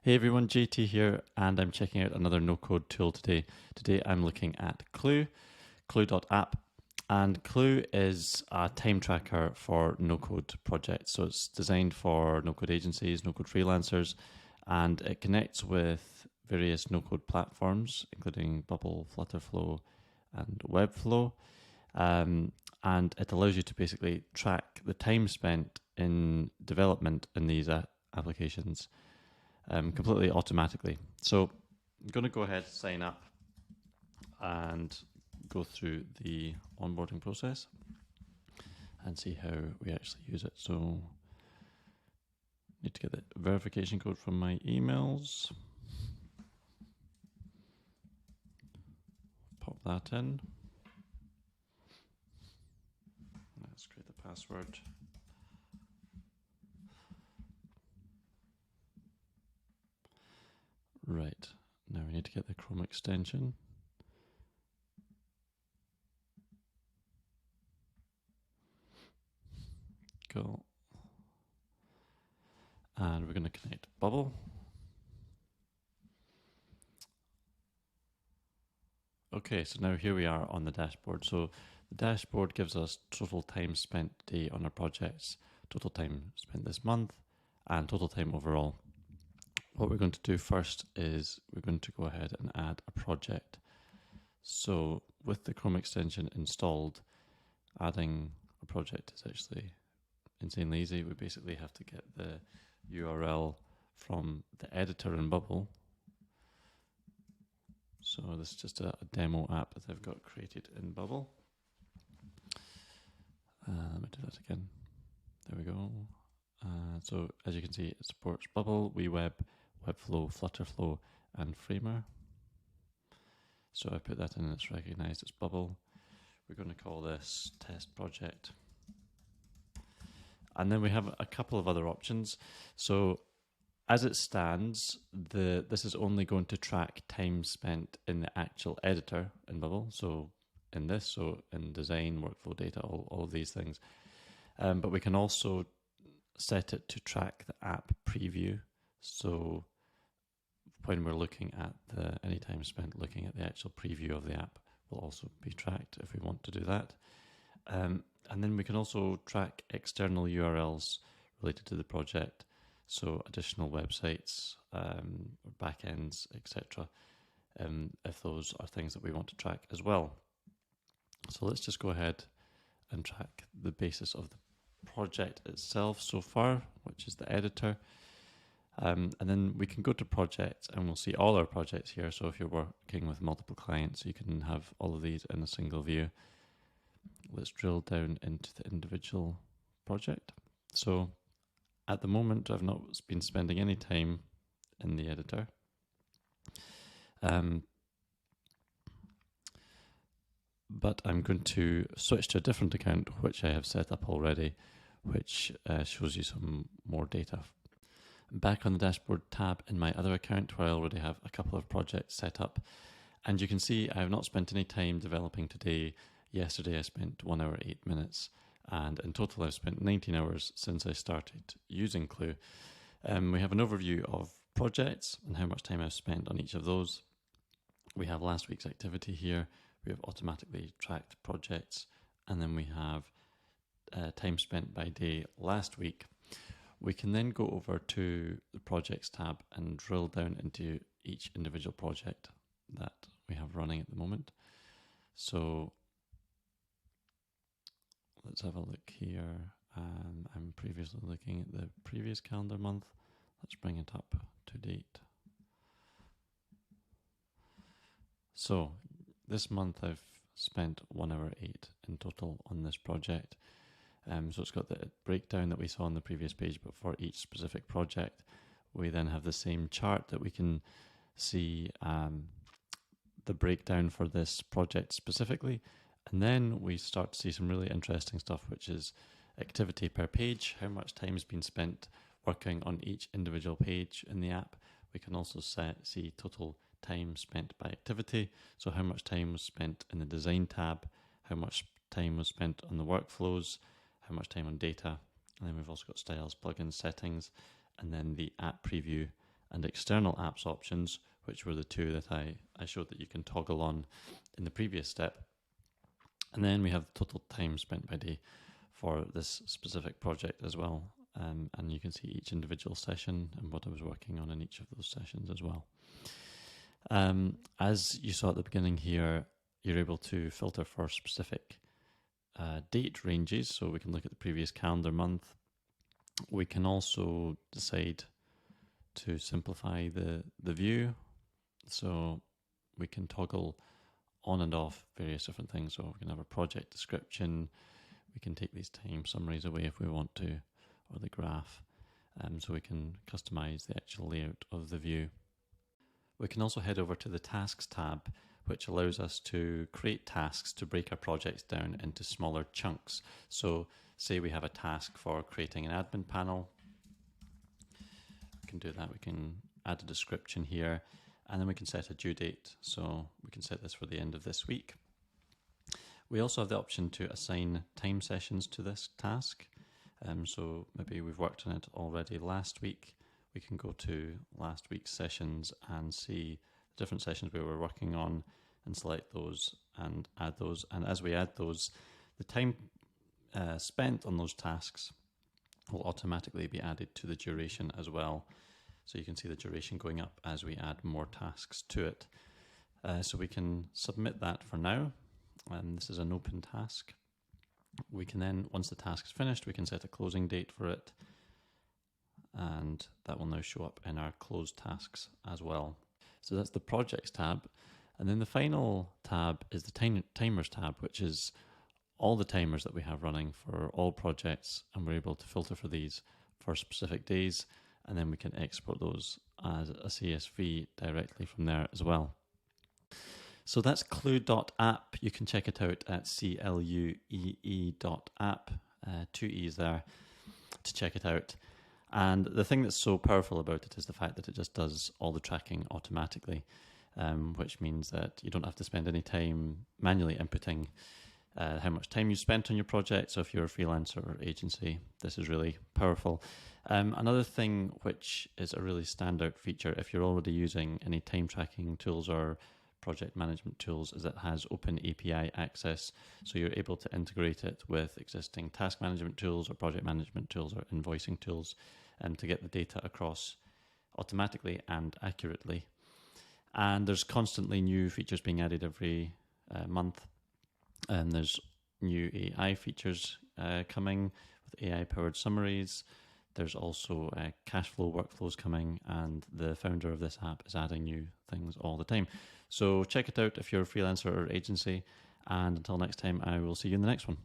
Hey everyone, JT here, and I'm checking out another no-code tool today. Today I'm looking at Cluee, clue.app, and Clue is a time tracker for no-code projects. So it's designed for no-code agencies, no-code freelancers, and it connects with various no-code platforms, including Bubble, Flutterflow, and Webflow. And it allows you to basically track the time spent in development in these applications completely automatically. So I'm going to go ahead, sign up, and go through the onboarding process and see how we actually use it. So need to get the verification code from my emails. Pop that in. Let's create the password. Right, now we need to get the Chrome extension. Cool. And we're going to connect Bubble. Okay, so now here we are on the dashboard. So the dashboard gives us total time spent today on our projects, total time spent this month, and total time overall. What we're going to do first is we're going to go ahead and add a project. So with the Chrome extension installed, adding a project is actually insanely easy. We basically have to get the URL from the editor in Bubble. So this is just a demo app that I've got created in Bubble. Let me do that again. There we go. So as you can see, it supports Bubble, WeWeb, Webflow, Flutterflow, and Framer. So I put that in and it's recognized as Bubble. We're going to call this test project. And then we have a couple of other options. So as it stands, this is only going to track time spent in the actual editor in Bubble. So in this, so in design, workflow data, all of these things. But we can also set it to track the app preview. So when we're looking at any time spent looking at the actual preview of the app will also be tracked if we want to do that. And then we can also track external URLs related to the project. So additional websites, backends, etc. If those are things that we want to track as well. So let's just go ahead and track the basis of the project itself so far, which is the editor. And then we can go to projects and we'll see all our projects here. So if you're working with multiple clients, you can have all of these in a single view. Let's drill down into the individual project. So at the moment, I've not been spending any time in the editor. But I'm going to switch to a different account, which I have set up already, which shows you some more data. I'm back on the dashboard tab in my other account where I already have a couple of projects set up. And you can see I have not spent any time developing today. Yesterday I spent 1 hour, 8 minutes. And in total I've spent 19 hours since I started using Clue. We have an overview of projects and how much time I've spent on each of those. We have last week's activity here. We have automatically tracked projects. And then we have time spent by day last week. We can then go over to the projects tab and drill down into each individual project that we have running at the moment. So let's have a look here. I'm previously looking at the previous calendar month. Let's bring it up to date. So this month I've spent 1 hour 8 in total on this project. So it's got the breakdown that we saw on the previous page, but for each specific project, we then have the same chart that we can see the breakdown for this project specifically. And then we start to see some really interesting stuff, which is activity per page, how much time has been spent working on each individual page in the app. We can also see total time spent by activity. So how much time was spent in the design tab, how much time was spent on the workflows, how much time on data, and then we've also got styles, plugins, settings, and then the app preview and external apps options, which were the two that I showed that you can toggle on in the previous step. And then we have the total time spent by day for this specific project as well. And you can see each individual session and what I was working on in each of those sessions as well. As you saw at the beginning here, you're able to filter for specific date ranges, so we can look at the previous calendar month. We can also decide to simplify the view, so we can toggle on and off various different things. So we can have a project description, we can take these time summaries away if we want to, or the graph, so we can customize the actual layout of the view. We can also head over to the Tasks tab, which allows us to create tasks to break our projects down into smaller chunks. So say we have a task for creating an admin panel. We can do that. We can add a description here, and then we can set a due date. So we can set this for the end of this week. We also have the option to assign time sessions to this task. So maybe we've worked on it already last week. We can go to last week's sessions and see the different sessions we were working on and select those and add those. And as we add those, the time spent on those tasks will automatically be added to the duration as well. So you can see the duration going up as we add more tasks to it. So we can submit that for now. And this is an open task. We can then, once the task is finished, we can set a closing date for it. And that will now show up in our closed tasks as well. So that's the projects tab. And then the final tab is the timers tab, which is all the timers that we have running for all projects. And we're able to filter for these for specific days. And then we can export those as a CSV directly from there as well. So that's clue.app. You can check it out at cluee.app. 2 E's there to check it out. And the thing that's so powerful about it is the fact that it just does all the tracking automatically, which means that you don't have to spend any time manually inputting how much time you spent on your project. So if you're a freelancer or agency, this is really powerful. Another thing which is a really standout feature if you're already using any time tracking tools or project management tools is it has open API access, so you're able to integrate it with existing task management tools or project management tools or invoicing tools to get the data across automatically and accurately. And there's constantly new features being added every month, and there's new AI features coming with AI-powered summaries. There's also cash flow workflows coming, and the founder of this app is adding new things all the time. So check it out if you're a freelancer or agency, and until next time, I will see you in the next one.